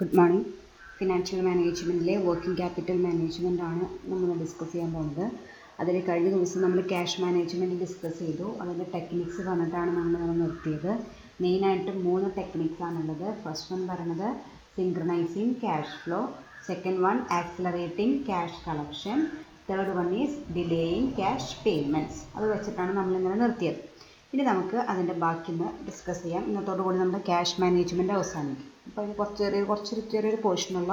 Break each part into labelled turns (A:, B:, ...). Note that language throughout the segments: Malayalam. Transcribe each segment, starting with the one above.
A: Good morning. ഫിനാൻഷ്യൽ മാനേജ്മെൻറ്റിലെ വർക്കിംഗ് ക്യാപിറ്റൽ മാനേജ്മെൻ്റ് ആണ് നമ്മൾ ഡിസ്കസ് ചെയ്യാൻ പോകുന്നത്. അതിൽ കഴിഞ്ഞ ദിവസം നമ്മൾ ക്യാഷ് മാനേജ്മെൻറ്റ് ഡിസ്കസ് ചെയ്തു. അതിൻ്റെ ടെക്നിക്സ് പറഞ്ഞിട്ടാണ് നമ്മൾ നിർത്തിയത്. മെയിനായിട്ട് 3 ടെക്നിക്സ് ആണുള്ളത്. ഫസ്റ്റ് വൺ പറയുന്നത് synchronising cash flow, second one accelerating cash collection, third one is delaying cash payments. അത് വെച്ചിട്ടാണ് നമ്മളിങ്ങനെ നിർത്തിയത്. ഇനി നമുക്ക് അതിൻ്റെ ബാക്കി ഡിസ്കസ് ചെയ്യാം. ഇന്നത്തോടുകൂടി നമ്മുടെ ക്യാഷ് മാനേജ്മെൻറ്റ് അവസാനിക്കും. അപ്പോൾ ഇത് ചെറിയൊരു പോർഷനുള്ള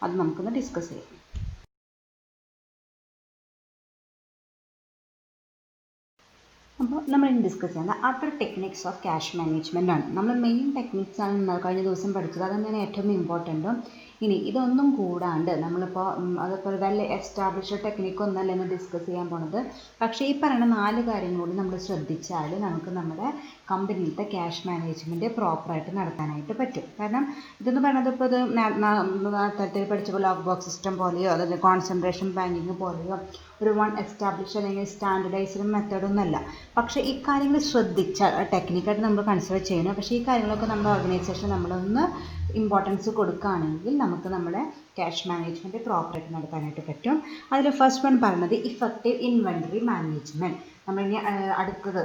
A: അത് നമുക്കൊന്ന് ഡിസ്കസ് ചെയ്യാം. അപ്പോൾ നമ്മൾ ഇനി ഡിസ്കസ് ചെയ്യുന്നത് other techniques of cash management ആണ്. നമ്മൾ മെയിൻ ടെക്നിക്സ് ആണ് കഴിഞ്ഞ ദിവസം പഠിച്ചത്. അത് തന്നെയാണ് ഏറ്റവും ഇമ്പോർട്ടൻറ്റും. ഇനി ഇതൊന്നും കൂടാണ്ട് നമ്മളിപ്പോൾ അതുപോലെ വെൽ എസ്റ്റാബ്ലിഷ്ഡ് ടെക്നിക്ക് ഒന്നല്ല എന്ന് ഡിസ്കസ് ചെയ്യാൻ പോണത്. പക്ഷേ ഈ പറയുന്ന 4 കാര്യങ്ങൾ കൂടി നമ്മൾ ശ്രദ്ധിച്ചാൽ നമുക്ക് നമ്മുടെ കമ്പനിയിലത്തെ ക്യാഷ് മാനേജ്മെൻറ്റ് പ്രോപ്പറായിട്ട് നടത്താനായിട്ട് പറ്റും. കാരണം ഇതെന്ന് പറയുന്നത് ഇപ്പോൾ ഇത് നേരത്തെ പഠിച്ച പോലെ ലോക്ക് ബോക്സ് സിസ്റ്റം പോലെയോ അതായത് കോൺസെൻട്രേഷൻ ബാങ്കിങ് പോലെയോ ഒരു വൺ എസ്റ്റാബ്ലിഷ് അല്ലെങ്കിൽ സ്റ്റാൻഡർഡൈസ്ഡ് മെത്തേഡൊന്നുമല്ല. പക്ഷേ ഈ കാര്യങ്ങൾ ശ്രദ്ധിച്ചാൽ ടെക്നിക്കായിട്ട് നമ്മൾ കൺസിഡർ ചെയ്യണം. പക്ഷേ ഈ കാര്യങ്ങളൊക്കെ നമ്മുടെ ഓർഗനൈസേഷൻ നമ്മളൊന്ന് ഇമ്പോർട്ടൻസ് കൊടുക്കുകയാണെങ്കിൽ നമുക്ക് നമ്മുടെ ക്യാഷ് മാനേജ്മെൻറ്റ് പ്രോപ്പറായിട്ട് നടത്താനായിട്ട് പറ്റും. അതിൽ ഫസ്റ്റ് വൺ പറയുന്നത് ഇഫക്റ്റീവ് ഇൻവെൻറ്ററി മാനേജ്മെൻറ്റ്. നമ്മളിനി അടുത്തത്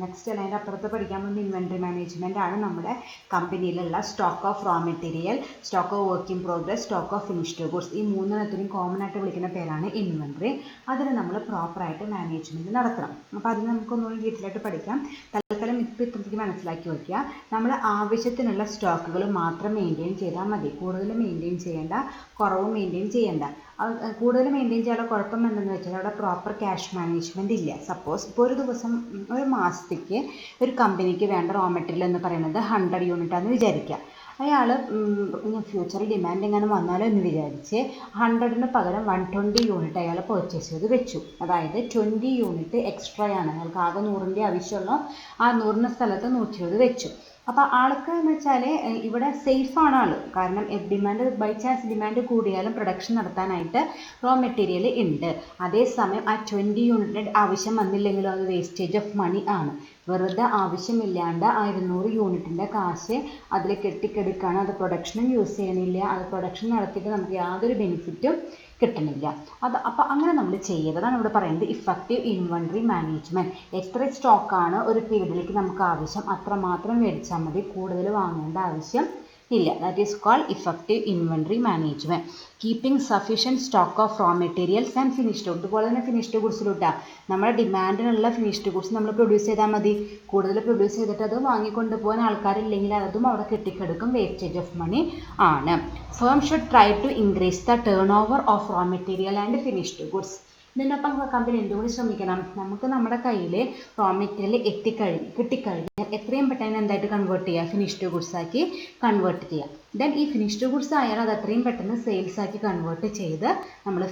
A: നെക്സ്റ്റ് അല്ലെങ്കിൽ അപ്പുറത്ത് പഠിക്കാൻ പോകുന്ന ഇൻവെൻറ്ററി മാനേജ്മെൻ്റ് ആണ്. നമ്മുടെ കമ്പനിയിലുള്ള stock of raw material, stock of work in progress, stock of finished goods, ഈ 3 കോമൺ ആയിട്ട് വിളിക്കുന്ന പേരാണ് ഇൻവെൻറ്ററി. അതിന് നമ്മൾ പ്രോപ്പറായിട്ട് മാനേജ്മെൻറ്റ് നടത്തണം. അപ്പോൾ അതിന് നമുക്കൊന്നുകൂടി ഡീറ്റെയിലായിട്ട് പഠിക്കാം. തൽക്കാലം ഇപ്പോൾ ഇത്രയ്ക്ക് മനസ്സിലാക്കി വയ്ക്കുക. നമ്മൾ ആവശ്യത്തിനുള്ള സ്റ്റോക്കുകൾ മാത്രം മെയിൻറ്റെയിൻ ചെയ്താൽ മതി. കൂടുതൽ മെയിൻറ്റെയിൻ ചെയ്യേണ്ട, കുറവ് മെയിൻറ്റെയിൻ ചെയ്യേണ്ട. കൂടുതൽ മെയിൻറ്റെയിൻ ചെയ്യാനുള്ള കുഴപ്പം എന്തെന്ന് വെച്ചാൽ അവിടെ പ്രോപ്പർ ക്യാഷ് മാനേജ്മെൻറ്റ് ഇല്ല. സപ്പോസ് ഇപ്പോൾ ഒരു മാസത്തേക്ക് ഒരു കമ്പനിക്ക് വേണ്ട റോ മെറ്റീരിയൽ എന്ന് പറയുന്നത് 100 യൂണിറ്റാണെന്ന് വിചാരിക്കുക. അയാൾ ഫ്യൂച്ചറിൽ ഡിമാൻഡ് എങ്ങനെ വന്നാലോ എന്ന് വിചാരിച്ച് 100ന് പകരം 120 യൂണിറ്റ് അയാൾ പർച്ചേസ് ചെയ്ത് വെച്ചു. അതായത് 20 യൂണിറ്റ് എക്സ്ട്രാ ആണ്. അയാൾക്ക് ആകെ 100ൻ്റെ ആവശ്യമുള്ള ആ 100ൻ്റെ സ്ഥലത്ത് 120 വെച്ചു. അപ്പോൾ ആൾക്ക് എന്ന് വെച്ചാൽ ഇവിടെ സേഫാണ് ആൾ. കാരണം ബൈ ചാൻസ് ഡിമാൻഡ് കൂടിയാലും പ്രൊഡക്ഷൻ നടത്താനായിട്ട് റോ മെറ്റീരിയൽ ഉണ്ട്. അതേസമയം ആ 20 യൂണിറ്റിൻ്റെ ആവശ്യം വന്നില്ലെങ്കിലും അത് വേസ്റ്റേജ് ഓഫ് മണി ആണ്. വെറുതെ ആവശ്യമില്ലാണ്ട് ആ 200 യൂണിറ്റിൻ്റെ കാശ് അതിൽ കെട്ടിക്കെടുക്കുകയാണ്. അത് പ്രൊഡക്ഷനും യൂസ് ചെയ്യണില്ല. അത് പ്രൊഡക്ഷൻ നടത്തിയിട്ട് നമുക്ക് യാതൊരു ബെനിഫിറ്റും കിട്ടണില്ല. അപ്പോൾ അങ്ങനെ നമ്മൾ ചെയ്യരുതാണ് ഇവിടെ പറയുന്നത് ഇഫക്റ്റീവ് ഇൻവെൻറ്ററി മാനേജ്മെൻറ്റ്. എത്ര സ്റ്റോക്കാണ് ഒരു പീരീഡിലേക്ക് നമുക്ക് ആവശ്യം അത്രമാത്രം മേടിച്ചാൽ മതി. കൂടുതൽ വാങ്ങേണ്ട ആവശ്യം ഇല്ല. That is called effective inventory management. Keeping sufficient stock of raw materials and finished goods. ഇതുപോലെ തന്നെ ഫിനിഷ്ഡ് ഗുഡ്സിലൂട്ടാ നമ്മുടെ ഡിമാൻഡിനുള്ള ഫിനിഷ്ഡ് ഗുഡ്സ് നമ്മൾ പ്രൊഡ്യൂസ് ചെയ്താൽ മതി. കൂടുതൽ പ്രൊഡ്യൂസ് ചെയ്തിട്ട് അത് വാങ്ങിക്കൊണ്ട് പോകാൻ ആൾക്കാരില്ലെങ്കിൽ അതും അവിടെ കെട്ടിക്കെടുക്കും. വേസ്റ്റേജ് ഓഫ് മണി ആണ്. Firm should try to increase the turn over of raw material and finished goods. ഇതിനൊപ്പം കമ്പനി എന്തുകൂടി ശ്രമിക്കണം, നമുക്ക് നമ്മുടെ കയ്യിൽ റോ മെറ്റീരിയൽ കിട്ടിക്കഴിഞ്ഞാൽ എത്രയും പെട്ടെന്ന് എന്തായിട്ട് കൺവേർട്ട് ചെയ്യുക, ഫിനിഷ്ഡ് ഗുഡ്സ് ആക്കി കൺവേർട്ട് ചെയ്യുക. ദെൻ ഈ ഫിനിഷ്ഡ് ഗുഡ്സ് ആയാൽ അത് എത്രയും പെട്ടെന്ന് സെയിൽസ് ആക്കി കൺവേർട്ട് ചെയ്ത് നമ്മൾ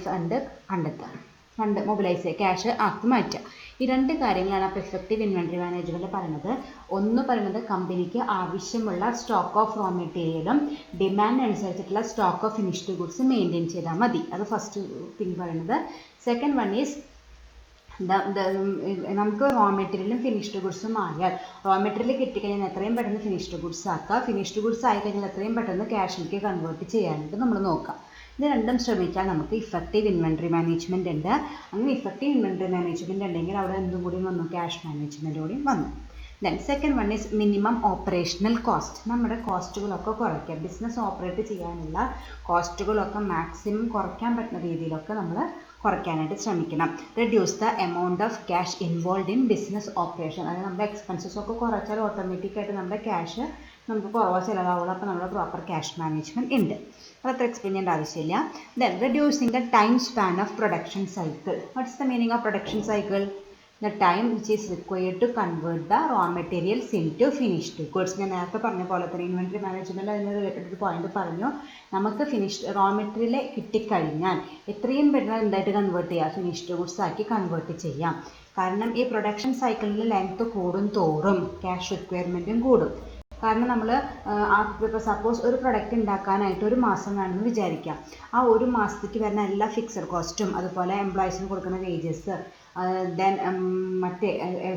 A: ഫണ്ട് മൊബിലൈസ് ക്യാഷ് ആക്കി മാറ്റുക. ഈ 2 കാര്യങ്ങളാണ് അപ്പോൾ എഫക്റ്റീവ് ഇൻവെൻറ്ററി മാനേജ്മെൻറ്റ് പറയുന്നത്. ഒന്ന് പറയുന്നത് കമ്പനിക്ക് ആവശ്യമുള്ള സ്റ്റോക്ക് ഓഫ് റോ മെറ്റീരിയലും ഡിമാൻഡ് അനുസരിച്ചിട്ടുള്ള stock of finished goods maintain ചെയ്താൽ മതി. അത് ഫസ്റ്റ് തിങ് പറയുന്നത്. സെക്കൻഡ് വൺ ഈസ് നമുക്ക് റോ മെറ്റീരിയലും ഫിനിഷ്ഡ് ഗുഡ്സും ആയാൽ റോ മെറ്റീരിയൽ കിട്ടിക്കഴിഞ്ഞാൽ എത്രയും പെട്ടെന്ന് ഫിനിഷ്ഡ് ഗുഡ്സ് ആക്കുക. ഫിനിഷ്ഡ് ഗുഡ്സ് ആയി കഴിഞ്ഞാൽ എത്രയും പെട്ടെന്ന് ക്യാഷിലേക്ക് കൺവേർട്ട് ചെയ്യാനായിട്ട് നമ്മൾ നോക്കാം. ഇത് രണ്ടും ശ്രമിച്ചാൽ നമുക്ക് ഇഫക്റ്റീവ് ഇൻവെൻറ്ററി മാനേജ്മെൻറ്റ് ഉണ്ട്. അങ്ങനെ ഇഫക്റ്റീവ് ഇൻവെൻറ്ററി മാനേജ്മെൻറ്റ് ഉണ്ടെങ്കിൽ അവിടെ എന്തും കൂടി വന്നു, ക്യാഷ് മാനേജ്മെൻറ്റ് കൂടി വന്നു. Then second one is minimum operational cost. നമ്മുടെ കോസ്റ്റുകളൊക്കെ കുറയ്ക്കുക. ബിസിനസ് ഓപ്പറേറ്റ് ചെയ്യാനുള്ള കോസ്റ്റുകളൊക്കെ മാക്സിമം കുറയ്ക്കാൻ പറ്റുന്ന രീതിയിലൊക്കെ നമ്മൾ കുറയ്ക്കാനായിട്ട് ശ്രമിക്കണം. Reduce the amount of cash involve in business operation. അതായത് നമ്മുടെ എക്സ്പെൻസസ് ഒക്കെ കുറച്ചാൽ ഓട്ടോമാറ്റിക്കായിട്ട് നമ്മുടെ ക്യാഷ് നമുക്ക് കുറവ് ചിലവാകുള്ളൂ. അപ്പോൾ നമ്മുടെ പ്രോപ്പർ ക്യാഷ് മാനേജ്മെൻറ്റ് ഉണ്ട്. അതത്ര എക്സ്പ്ലെയിൻ ചെയ്യേണ്ട ആവശ്യമില്ല. Then reducing the time span of production cycle. What's the meaning of production cycle? The time which is required to convert the raw materials into finished goods. ഞാൻ നേരത്തെ പറഞ്ഞ പോലെ തന്നെ ഇൻവെൻറ്ററി മാനേജ്മെൻറ്റ് അതിന് റിലേറ്റഡ് ഒരു പോയിന്റ് പറഞ്ഞു. നമുക്ക് ഫിനിഷ്ഡ് റോ മെറ്റീരിയൽ കിട്ടിക്കഴിഞ്ഞാൽ എത്രയും പെട്ടെന്ന് എന്തായിട്ട് കൺവേർട്ട് ചെയ്യുക, ഫിനിഷ്ഡ് ഗുഡ്സ് ആക്കി കൺവേർട്ട് ചെയ്യാം. കാരണം ഈ പ്രൊഡക്ഷൻ സൈക്കിളിൻ്റെ ലെങ്ത് കൂടും തോറും ക്യാഷ് റിക്വയർമെൻറ്റും കൂടും. കാരണം നമ്മൾ ഇപ്പോൾ സപ്പോസ് ഒരു പ്രൊഡക്റ്റ് ഉണ്ടാക്കാനായിട്ട് 1 മാസം വേണമെന്ന് വിചാരിക്കാം. ആ 1 മാസത്തേക്ക് വരുന്ന എല്ലാ ഫിക്സഡ് കോസ്റ്റും അതുപോലെ എംപ്ലോയീസിന് കൊടുക്കുന്ന വേജസ് ദെൻ മറ്റേ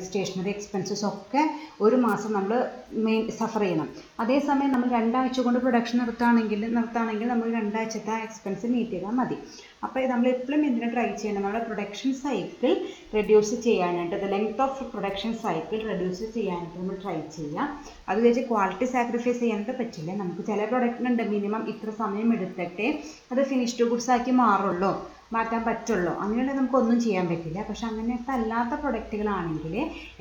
A: സ്റ്റേഷനറി എക്സ്പെൻസസ് ഒക്കെ ഒരു മാസം നമ്മൾ സഫർ ചെയ്യണം. അതേസമയം നമ്മൾ 2 ആഴ്ച കൊണ്ട് പ്രൊഡക്ഷൻ നിർത്തുകയാണെങ്കിൽ നമ്മൾ 2 ആഴ്ചത്തെ എക്സ്പെൻസ് മീറ്റ് ചെയ്താൽ മതി. അപ്പോൾ നമ്മൾ എപ്പോഴും എന്തിനാ ട്രൈ ചെയ്യണം, നമ്മുടെ പ്രൊഡക്ഷൻ സൈക്കിൾ റെഡ്യൂസ് ചെയ്യാനായിട്ട്, the length of production cycle reduce ചെയ്യാനായിട്ട് നമ്മൾ ട്രൈ ചെയ്യുക. അത് വെച്ച് ക്വാളിറ്റി സാക്രിഫൈസ് ചെയ്യാനായിട്ട് പറ്റില്ല. നമുക്ക് ചില പ്രൊഡക്റ്റിനുണ്ട് മിനിമം ഇത്ര സമയം എടുത്തിട്ടേ അത് ഫിനിഷ്ഡ് ഗുഡ്സ് ആക്കി മാറ്റാൻ പറ്റുള്ളൂ. അങ്ങനെയുള്ള നമുക്കൊന്നും ചെയ്യാൻ പറ്റില്ല. പക്ഷെ അങ്ങനത്തെ അല്ലാത്ത പ്രൊഡക്റ്റുകളാണെങ്കിൽ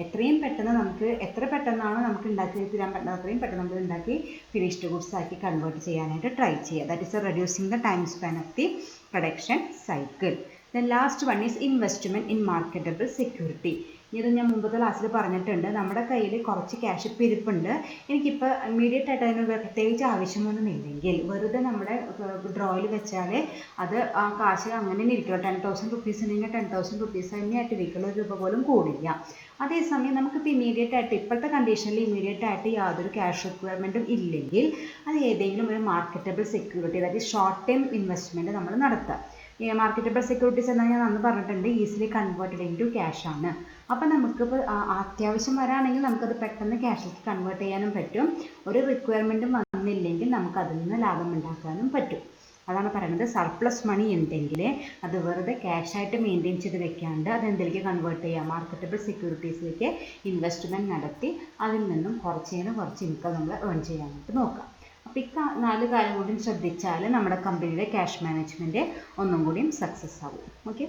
A: എത്ര പെട്ടെന്നാണ് നമുക്ക് ഉണ്ടാക്കി തരാൻ പറ്റുന്നത് അത്രയും പെട്ടെന്ന് നമുക്ക് ഉണ്ടാക്കി ഫിനിഷ്ഡ് ഗുഡ്സ് ആക്കി കൺവേർട്ട് ചെയ്യാനായിട്ട് ട്രൈ ചെയ്യുക. That is reducing the time span of the production cycle. Then last one is investment in marketable security. ഇത് ഞാൻ മുമ്പത്തെ ക്ലാസ്സിൽ പറഞ്ഞിട്ടുണ്ട്. നമ്മുടെ കയ്യിൽ കുറച്ച് ക്യാഷ് ഇപ്പോൾ ഇരിപ്പുണ്ട്, എനിക്കിപ്പോൾ ഇമ്മീഡിയറ്റ് ആയിട്ട് അതിന് പ്രത്യേകിച്ച് ആവശ്യമൊന്നുമില്ലെങ്കിൽ വെറുതെ നമ്മുടെ ഡ്രോയിൽ വെച്ചാൽ അത് ആ കാശ് അങ്ങനെ തന്നെ ഇരിക്കുള്ളൂ. 10,000 റുപ്പീസ് ഉണ്ടെങ്കിൽ 10,000 റുപ്പീസ് തന്നെയായിട്ട് ഇരിക്കുള്ളൂ, 1 രൂപ പോലും കൂടില്ല. അതേസമയം നമുക്കിപ്പോൾ ഇമ്മീഡിയറ്റ് ആയിട്ട് ഇപ്പോഴത്തെ കണ്ടീഷനിൽ ഇമ്മീഡിയറ്റ് ആയിട്ട് യാതൊരു ക്യാഷ് റിക്വയർമെൻറ്റും ഇല്ലെങ്കിൽ അത് ഏതെങ്കിലും ഒരു മാർക്കറ്റബിൾ സെക്യൂരിറ്റി, അതായത് ഷോർട്ട് ടൈം ഇൻവെസ്റ്റ്മെൻറ്റ് നമ്മൾ നടത്തുക. മാർക്കറ്റബിൾ സെക്യൂരിറ്റീസ് എന്നാൽ ഞാൻ അന്ന് പറഞ്ഞിട്ടുണ്ട് easily converted in to cash ആണ്. അപ്പോൾ നമുക്കിപ്പോൾ അത്യാവശ്യം വരാണെങ്കിൽ നമുക്കത് പെട്ടെന്ന് ക്യാഷിലേക്ക് കൺവേർട്ട് ചെയ്യാനും പറ്റും. ഒരു റിക്വയർമെൻറ്റും വന്നില്ലെങ്കിൽ നമുക്കതിൽ നിന്ന് ലാഭം ഉണ്ടാക്കാനും പറ്റും. അതാണ് പറയുന്നത്. സർപ്ലസ് മണി ഉണ്ടെങ്കിൽ അത് വെറുതെ ക്യാഷായിട്ട് മെയിൻറ്റെയിൻ ചെയ്ത് വെക്കാണ്ട് അതെന്തിലേക്ക് കൺവേർട്ട് ചെയ്യാം, മാർക്കറ്റബിൾ സെക്യൂരിറ്റീസിലേക്ക് ഇൻവെസ്റ്റ്മെൻറ്റ് നടത്തി അതിൽ നിന്നും കുറച്ച് ഇൻകം നമ്മൾ ഏൺ ചെയ്യാനായിട്ട് നോക്കാം. അപ്പോൾ 4 കാര്യം കൂടി ശ്രദ്ധിച്ചാൽ നമ്മുടെ കമ്പനിയുടെ ക്യാഷ് മാനേജ്മെൻറ്റ് ഒന്നും കൂടിയും സക്സസ് ആവും. Okay.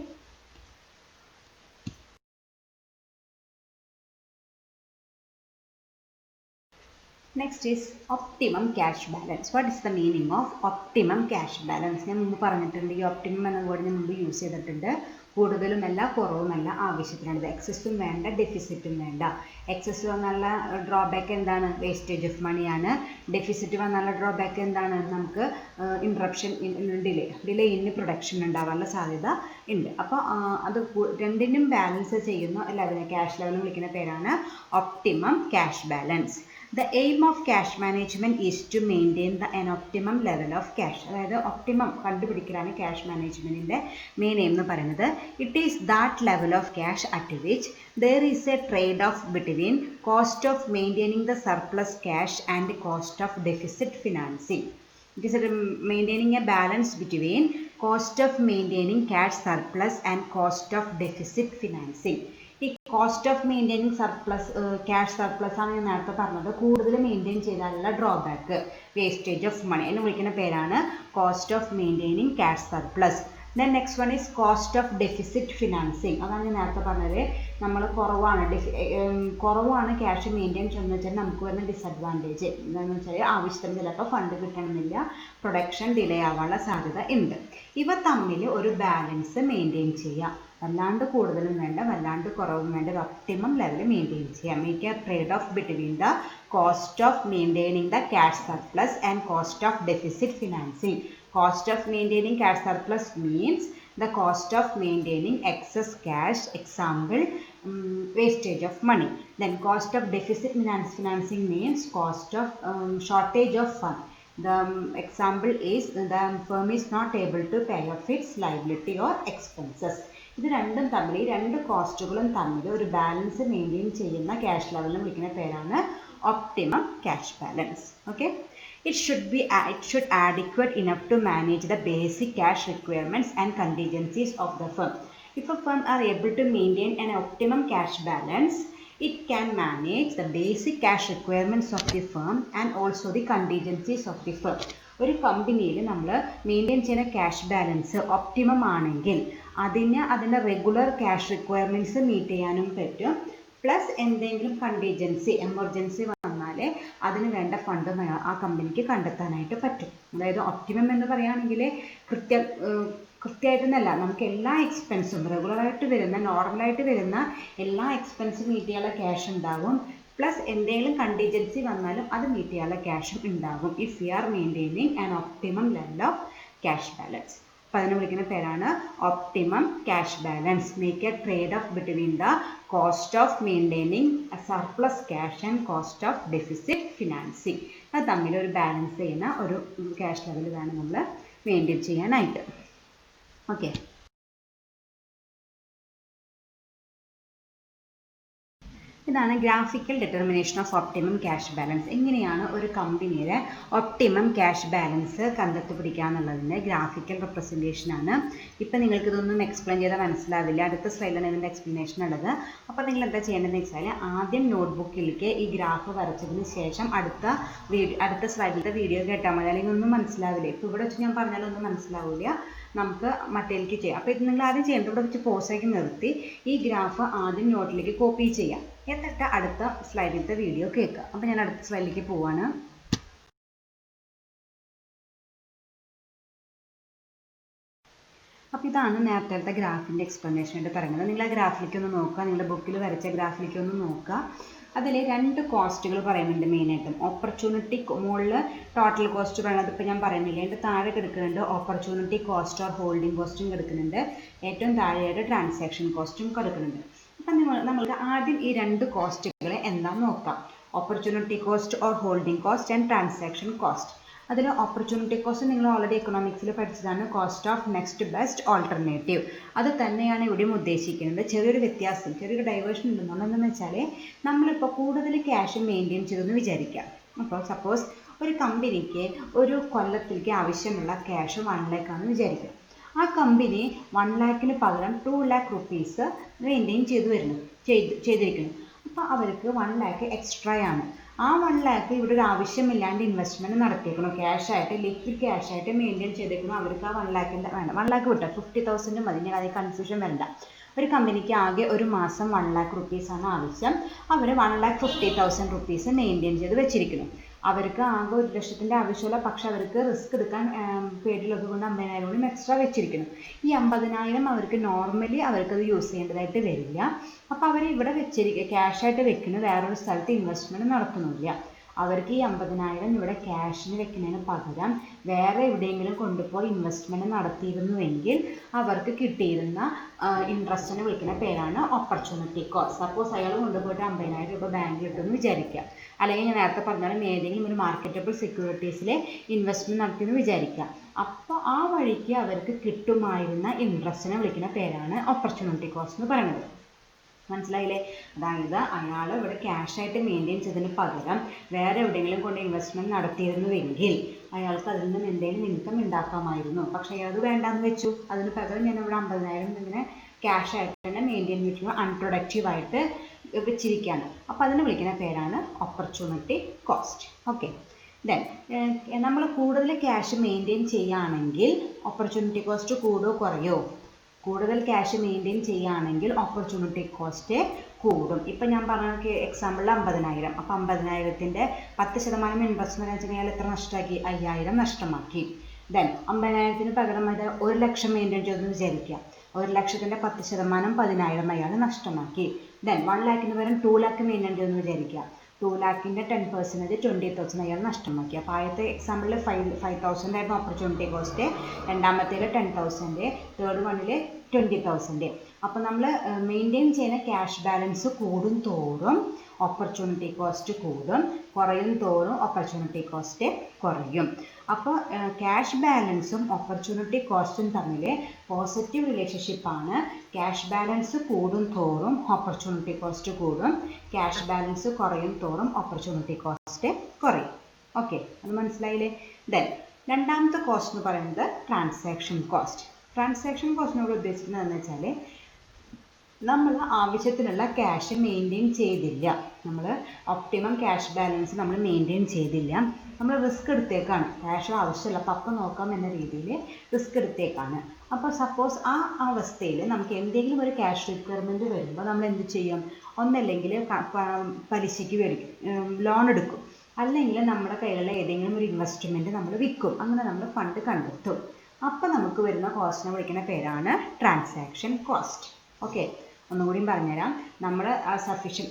A: Next is optimum cash balance. What is the meaning of optimum cash balance? ഞാൻ മുമ്പ് പറഞ്ഞിട്ടുണ്ട്. ഈ ഒപ്റ്റിമം എന്ന വേർഡ് ഞാൻ മുമ്പ് യൂസ് ചെയ്തിട്ടുണ്ട്. കൂടുതലുമല്ല കുറവുമല്ല, ആവശ്യത്തിനാണ്. എക്സസും വേണ്ട ഡെഫിസിറ്റും വേണ്ട. എക്സസ് വന്നുള്ള ഡ്രോബാക്ക് എന്താണ്? വേസ്റ്റേജ് ഓഫ് മണിയാണ്. ഡെഫിസിറ്റ് വന്നുള്ള ഡ്രോബാക്ക് എന്താണ്? നമുക്ക് ഇൻട്രപ്ഷൻ ഡിലേ ഇൻ പ്രൊഡക്ഷൻ ഉണ്ടാവാനുള്ള സാധ്യത ഉണ്ട്. അപ്പോൾ അത് രണ്ടിനും ബാലൻസ് ചെയ്യുന്ന ലെവലിനെ ക്യാഷ് ലെവൽ വിളിക്കുന്ന പേരാണ് optimum cash balance. The aim of cash management is to maintain an optimum level of cash. അതായത് ഒപ്റ്റിമം കണ്ടുപിടിക്കലാണ് ക്യാഷ് മാനേജ്മെൻറ്റിൻ്റെ മെയിൻ എയിം എന്ന് പറയുന്നത്. It is that level of cash at which there is a trade-off between cost of maintaining the surplus cash and cost of deficit financing. It is maintaining a balance between cost of maintaining cash surplus and cost of deficit financing. ഈ cost of maintaining cash surplus ആണ് ഞാൻ നേരത്തെ പറഞ്ഞത്. കൂടുതൽ മെയിൻറ്റെയിൻ ചെയ്താലുള്ള ഡ്രോബാക്ക് വേസ്റ്റേജ് ഓഫ് മണി എന്ന് വിളിക്കുന്ന പേരാണ് cost of maintaining cash surplus. Then next one is cost of deficit financing. അതാണ് ഞാൻ നേരത്തെ പറഞ്ഞത്. നമ്മൾ കുറവാണ് ക്യാഷ് മെയിൻറ്റെയിൻ ചെയ്യുന്നത് വെച്ചാൽ നമുക്ക് വരുന്ന ഡിസഡ്വാൻറ്റേജ് എന്താണെന്ന് വെച്ചാൽ ആവശ്യത്തിന് ചിലപ്പോൾ ഫണ്ട് കിട്ടണമെന്നില്ല, പ്രൊഡക്ഷൻ ഡിലേ ആവാനുള്ള സാധ്യത ഉണ്ട്. ഇവ തമ്മിൽ ഒരു ബാലൻസ് മെയിൻറ്റെയിൻ ചെയ്യുക. വല്ലാണ്ട് കൂടുതലും വേണ്ട, വല്ലാണ്ട് കുറവും വേണ്ട, ഒരു ഒപ്റ്റിമം ലെവൽ മെയിൻറ്റെയിൻ ചെയ്യാം. Make A trade off between the cost of maintaining the cash surplus and cost of deficit financing. Cost of maintaining cash surplus means the cost of maintaining excess cash, example wastage of money. Then cost of deficit financing means cost of shortage of fund. The example is the firm is not able to pay off its liability or expenses. ഇത് രണ്ടും തമ്മിൽ, ഈ രണ്ട് കോസ്റ്റുകളും തമ്മിൽ ഒരു ബാലൻസ് മെയിൻറ്റെയിൻ ചെയ്യുന്ന ക്യാഷ് ലെവലിൽ വിളിക്കുന്ന പേരാണ് optimum cash balance. Okay. It should adequate enough to manage the basic cash requirements and contingencies of the firm. If a firm are able to maintain an optimum cash balance, it can manage the basic cash requirements of the firm and also the contingencies of the firm. ഒരു കമ്പനിയിൽ നമ്മൾ മെയിൻറ്റെയിൻ ചെയ്യുന്ന ക്യാഷ് ബാലൻസ് ഒപ്റ്റിമം ആണെങ്കിൽ അതിൻ്റെ റെഗുലർ ക്യാഷ് റിക്വയർമെൻറ്റ്സ് മീറ്റ് ചെയ്യാനും പറ്റും. പ്ലസ് എന്തെങ്കിലും കണ്ടിജൻസി എമർജൻസി വന്നാൽ അതിന് വേണ്ട ഫണ്ട് ആ കമ്പനിക്ക് കണ്ടെത്താനായിട്ട് പറ്റും. അതായത് ഒപ്റ്റിമം എന്ന് പറയുകയാണെങ്കിൽ കൃത്യമായിട്ടൊന്നല്ല, നമുക്ക് എല്ലാ എക്സ്പെൻസും റെഗുലറായിട്ട് വരുന്ന നോർമലായിട്ട് വരുന്ന എല്ലാ എക്സ്പെൻസും മീറ്റ് ചെയ്യാനുള്ള ക്യാഷ് ഉണ്ടാകും. പ്ലസ് എന്തെങ്കിലും കണ്ടിജൻസി വന്നാലും അത് മീറ്റ് ചെയ്യാനുള്ള ക്യാഷും ഉണ്ടാകും. If you are maintaining an optimum level of cash balance. അപ്പോൾ അതിനെ വിളിക്കുന്ന പേരാണ് optimum cash balance. Make A trade off between the cost of maintaining surplus cash and cost of deficit financing. അത് തമ്മിൽ ഒരു ബാലൻസ് ചെയ്യുന്ന ഒരു ക്യാഷ് ലെവൽ വേണം നമ്മൾ മെയിൻറ്റെയിൻ ചെയ്യാനായിട്ട്. ഓക്കെ. ഇതാണ് graphical determination of optimum cash balance. എങ്ങനെയാണ് ഒരു കമ്പനിയുടെ ഒപ്റ്റിമം ക്യാഷ് ബാലൻസ് കണ്ടെത്തിപ്പിടിക്കുക എന്നുള്ളതിൻ്റെ ഗ്രാഫിക്കൽ റെപ്രസെൻറ്റേഷനാണ്. ഇപ്പം നിങ്ങൾക്കിതൊന്നും എക്സ്പ്ലെയിൻ ചെയ്താൽ മനസ്സിലാവില്ല. അടുത്ത സ്ലൈഡിലാണ് ഇതിൻ്റെ എക്സ്പ്ലനേഷൻ ഉള്ളത്. അപ്പോൾ നിങ്ങൾ എന്താ ചെയ്യേണ്ടതെന്ന് വെച്ചാൽ ആദ്യം നോട്ട്ബുക്കിലേക്ക് ഈ ഗ്രാഫ് വരച്ചതിന് ശേഷം അടുത്ത സ്ലൈഡിലത്തെ വീഡിയോ കേട്ടാൽ മതി. അല്ലെങ്കിൽ ഒന്നും മനസ്സിലാവില്ല. ഇപ്പോൾ ഇവിടെ വെച്ച് ഞാൻ പറഞ്ഞാലൊന്നും മനസ്സിലാവില്ല. നമുക്ക് മറ്റേലേക്ക് ചെയ്യാം. അപ്പോൾ ഇത് നിങ്ങൾ ആദ്യം ചെയ്യേണ്ടത് ഇവിടെ വെച്ച് പോസാക്കി നിർത്തി ഈ ഗ്രാഫ് ആദ്യം നോട്ടിലേക്ക് കോപ്പി ചെയ്യാം. എന്നിട്ട് അടുത്ത സ്ലൈഡിലത്തെ വീഡിയോ കേൾക്കുക. അപ്പോൾ ഞാൻ അടുത്ത സ്ലൈഡിലേക്ക് പോവാണ്. അപ്പോൾ ഇതാണ് നേരത്തെ ഗ്രാഫിൻ്റെ എക്സ്പ്ലനേഷൻ ആയിട്ട് പറയുന്നത്. നിങ്ങൾ ആ ഗ്രാഫിലേക്ക് ഒന്ന് നോക്കുക. നിങ്ങളുടെ ബുക്കിൽ വരച്ച ഗ്രാഫിലേക്ക് ഒന്ന് നോക്കുക. അതിൽ 2 കോസ്റ്റുകൾ പറയുന്നുണ്ട് മെയിനായിട്ടും. ഓപ്പർച്യൂണിറ്റി മുകളിൽ ടോട്ടൽ കോസ്റ്റ് പറയുന്നത് ഇപ്പോൾ ഞാൻ പറയുന്നില്ല. അതിൻ്റെ താഴെ കിടക്കുന്നുണ്ട് ഓപ്പർച്യൂണിറ്റി കോസ്റ്റ് ഓർ ഹോൾഡിംഗ് കോസ്റ്റും കിടക്കുന്നുണ്ട്. ഏറ്റവും താഴെയായിട്ട് ട്രാൻസാക്ഷൻ കോസ്റ്റും കിടക്കുന്നുണ്ട്. അപ്പം നമ്മൾക്ക് ആദ്യം ഈ 2 കോസ്റ്റുകളെ എന്താണെന്ന് നോക്കാം. Opportunity cost or holding cost and transaction cost. അതിൽ ഓപ്പർച്യൂണിറ്റി കോസ്റ്റ് നിങ്ങൾ ഓൾറെഡി എക്കണോമിക്സിൽ പഠിച്ചതാണ്. Cost of next best alternative. അത് തന്നെയാണ് ഇവിടെയും ഉദ്ദേശിക്കുന്നത്. ചെറിയൊരു വ്യത്യാസം, ചെറിയൊരു ഡൈവേർഷൻ ഉണ്ടെന്നുള്ളതെന്ന് വെച്ചാൽ നമ്മളിപ്പോൾ കൂടുതൽ ക്യാഷ് മെയിൻറ്റെയിൻ ചെയ്തെന്ന് വിചാരിക്കാം. അപ്പോൾ സപ്പോസ് ഒരു കമ്പനിക്ക് ഒരു കൊല്ലത്തിലേക്ക് ആവശ്യമുള്ള ക്യാഷ് 1 lakh ആണെന്ന് വിചാരിക്കാം. ആ കമ്പനി 1 lakhന് പകരം 2 lakh rupees മെയിൻറ്റെയിൻ ചെയ്തിരിക്കുന്നു. അപ്പോൾ അവർക്ക് 1 lakh എക്സ്ട്രാ ആണ്. ആ 1 lakh ഇവിടെ ഒരു ആവശ്യമില്ലാണ്ട് ഇൻവെസ്റ്റ്മെൻറ്റ് നടത്തിയേക്കണം. ക്യാഷായിട്ട് ലിക്വിഡ് ക്യാഷായിട്ട് മെയിൻറ്റെയിൻ ചെയ്തേക്കണം. അവർക്ക് ആ 1 lakhൻ്റെ വേണ്ട, 1 lakh വിട്ടോ, 50,000 മതി. ഞാൻ അതിൽ കൺഫ്യൂഷൻ വരണ്ട. ഒരു കമ്പനിക്ക് ആകെ ഒരു മാസം 1 lakh rupees ആണ് ആവശ്യം. അവർ 1,50,000 rupees മെയിൻറ്റെയിൻ ചെയ്ത് വെച്ചിരിക്കുന്നു. അവർക്ക് ആകെ 1 ലക്ഷത്തിൻ്റെ ആവശ്യമില്ല. പക്ഷെ അവർക്ക് റിസ്ക് എടുക്കാൻ പേടിയുള്ളത് കൊണ്ട് 50,000 കൂടി എക്സ്ട്രാ വെച്ചിരിക്കുന്നു. ഈ 50,000 അവർക്ക് നോർമലി അവർക്കത് യൂസ് ചെയ്യേണ്ടതായിട്ട് വരില്ല. അപ്പോൾ അവർ ഇവിടെ ക്യാഷായിട്ട് വെക്കുന്നു. വേറൊരു സ്ഥലത്ത് ഇൻവെസ്റ്റ്മെൻറ്റ് നടത്തുന്നില്ല. അവർക്ക് ഈ 50,000 ഇവിടെ ക്യാഷിന് വെക്കുന്നതിന് പകരം വേറെ എവിടെയെങ്കിലും കൊണ്ടുപോയി ഇൻവെസ്റ്റ്മെൻറ്റ് നടത്തിയിരുന്നുവെങ്കിൽ അവർക്ക് കിട്ടിയിരുന്ന ഇൻട്രസ്റ്റിനെ വിളിക്കുന്ന പേരാണ് ഓപ്പർച്യൂണിറ്റി കോസ്റ്റ്. സപ്പോസ് അയാൾ കൊണ്ടുപോയിട്ട് 50,000 രൂപ ബാങ്കിൽ ഇട്ടെന്ന് വിചാരിക്കുക. അല്ലെങ്കിൽ ഞാൻ നേരത്തെ പറഞ്ഞാലും ഏതെങ്കിലും ഒരു മാർക്കറ്റബിൾ സെക്യൂരിറ്റീസിലെ ഇൻവെസ്റ്റ്മെൻറ്റ് നടത്തിയെന്ന് വിചാരിക്കുക. അപ്പോൾ ആ വഴിക്ക് അവർക്ക് കിട്ടുമായിരുന്ന ഇൻട്രസ്റ്റിനെ വിളിക്കുന്ന പേരാണ് ഓപ്പർച്യൂണിറ്റി കോസ്റ്റ് എന്ന് പറയുന്നത്. മനസ്സിലായില്ലേ? അതായത് അയാൾ ഇവിടെ ക്യാഷായിട്ട് മെയിൻറ്റെയിൻ ചെയ്തതിന് പകരം വേറെ എവിടെയെങ്കിലും കൊണ്ട് ഇൻവെസ്റ്റ്മെൻറ്റ് നടത്തിയിരുന്നുവെങ്കിൽ അയാൾക്ക് അതിൽ നിന്ന് എന്തെങ്കിലും ഇൻകം ഉണ്ടാക്കാമായിരുന്നു. പക്ഷേ അയാൾ അത് വേണ്ടാന്ന് വെച്ചു. അതിന് പകരം ഞാൻ ഇവിടെ 50,000 ഇങ്ങനെ ക്യാഷായിട്ട് തന്നെ മെയിൻറ്റെയിൻ വെക്കുമ്പോൾ അൺപ്രൊഡക്റ്റീവായിട്ട് വെച്ചിരിക്കുകയാണ്. അപ്പോൾ അതിന് വിളിക്കുന്ന പേരാണ് ഓപ്പർച്യൂണിറ്റി കോസ്റ്റ്. ഓക്കെ. ദെൻ നമ്മൾ കൂടുതൽ ക്യാഷ് മെയിൻറ്റെയിൻ ചെയ്യുകയാണെങ്കിൽ ഓപ്പർച്യൂണിറ്റി കോസ്റ്റ് കൂടുമോ കുറയോ? കൂടുതൽ ക്യാഷ് മെയിൻറ്റെയിൻ ചെയ്യുകയാണെങ്കിൽ ഓപ്പർച്യൂണിറ്റി കോസ്റ്റ് കൂടും. ഇപ്പം ഞാൻ പറഞ്ഞ എക്സാമ്പിളിൽ 50,000. അപ്പോൾ 50,000ൻ്റെ 10% ഇൻട്രസ്റ്റ് എന്ന് വെച്ചാൽ എത്ര നഷ്ടമാക്കി? 5,000 നഷ്ടമാക്കി. ദെൻ 50,000ന് പകരം അത് 1 ലക്ഷം മെയിൻറ്റെയിൻ ചെയ്തെന്ന് വിചാരിക്കുക. 1 ലക്ഷത്തിൻ്റെ 10% 10,000 അയാൾ നഷ്ടമാക്കി. ദെൻ 1 lakhന് പകരം 2 lakh മെയിൻറ്റെയിൻ ചെയ്തെന്ന് വിചാരിക്കുക. 2 lakhൻ്റെ 10% 20,000 അയാൾ നഷ്ടമാക്കി. അപ്പോൾ ആദ്യത്തെ എക്സാമ്പിളിൽ 5,000 ആയിരുന്നു ഓപ്പർച്യൂണിറ്റി കോസ്റ്റ്. രണ്ടാമത്തേൽ 10,000, തേർഡ് വണ്ണിൽ 20,000. അപ്പോൾ നമ്മൾ മെയിൻറ്റെയിൻ ചെയ്യുന്ന ക്യാഷ് ബാലൻസ് കൂടും തോറും ഓപ്പർച്യൂണിറ്റി കോസ്റ്റ് കൂടും, കുറയും തോറും ഓപ്പർച്യൂണിറ്റി കോസ്റ്റ് കുറയും. അപ്പോൾ ക്യാഷ് ബാലൻസും ഓപ്പർച്യൂണിറ്റി കോസ്റ്റും തമ്മിൽ പോസിറ്റീവ് റിലേഷൻഷിപ്പാണ്. ക്യാഷ് ബാലൻസ് കൂടും തോറും ഓപ്പർച്യൂണിറ്റി കോസ്റ്റ് കൂടും, ക്യാഷ് ബാലൻസ് കുറയും തോറും ഓപ്പർച്യൂണിറ്റി കോസ്റ്റ് കുറയും. ഓക്കെ, അത് മനസ്സിലായില്ലേ? ദെൻ രണ്ടാമത്തെ കോസ്റ്റ് എന്ന് പറയുന്നത് ട്രാൻസാക്ഷൻ കോസ്റ്റ്. ട്രാൻസാക്ഷൻ കോസ്റ്റിനോട് ഉദ്ദേശിക്കുന്നത് എന്ന് വെച്ചാൽ നമ്മൾ ആവശ്യത്തിനുള്ള ക്യാഷ് മെയിൻറ്റെയിൻ ചെയ്തില്ല, നമ്മൾ ഒപ്റ്റിമം ക്യാഷ് ബാലൻസ് നമ്മൾ മെയിൻറ്റെയിൻ ചെയ്തില്ല, നമ്മൾ റിസ്ക് എടുത്തേക്കാണ്. ക്യാഷ് ആവശ്യമില്ല, അപ്പം നോക്കാം എന്ന രീതിയിൽ റിസ്ക് എടുത്തേക്കാണ്. അപ്പോൾ സപ്പോസ് ആ അവസ്ഥയിൽ നമുക്ക് എന്തെങ്കിലും ഒരു ക്യാഷ് റിക്വയർമെൻറ്റ് വരുമ്പോൾ നമ്മൾ എന്ത് ചെയ്യും? ഒന്നല്ലെങ്കിൽ പലിശയ്ക്ക് മേടിക്കും, ലോൺ എടുക്കും, അല്ലെങ്കിൽ നമ്മുടെ കയ്യിലുള്ള ഏതെങ്കിലും ഒരു ഇൻവെസ്റ്റ്മെൻറ്റ് നമ്മൾ വിൽക്കും. അങ്ങനെ നമ്മൾ ഫണ്ട് കണ്ടെത്തും. അപ്പോൾ നമുക്ക് വരുന്ന കോസ്റ്റിനെ വിളിക്കുന്ന പേരാണ് ട്രാൻസാക്ഷൻ കോസ്റ്റ്. ഓക്കെ, ഒന്നുകൂടിയും പറഞ്ഞുതരാം. നമ്മൾ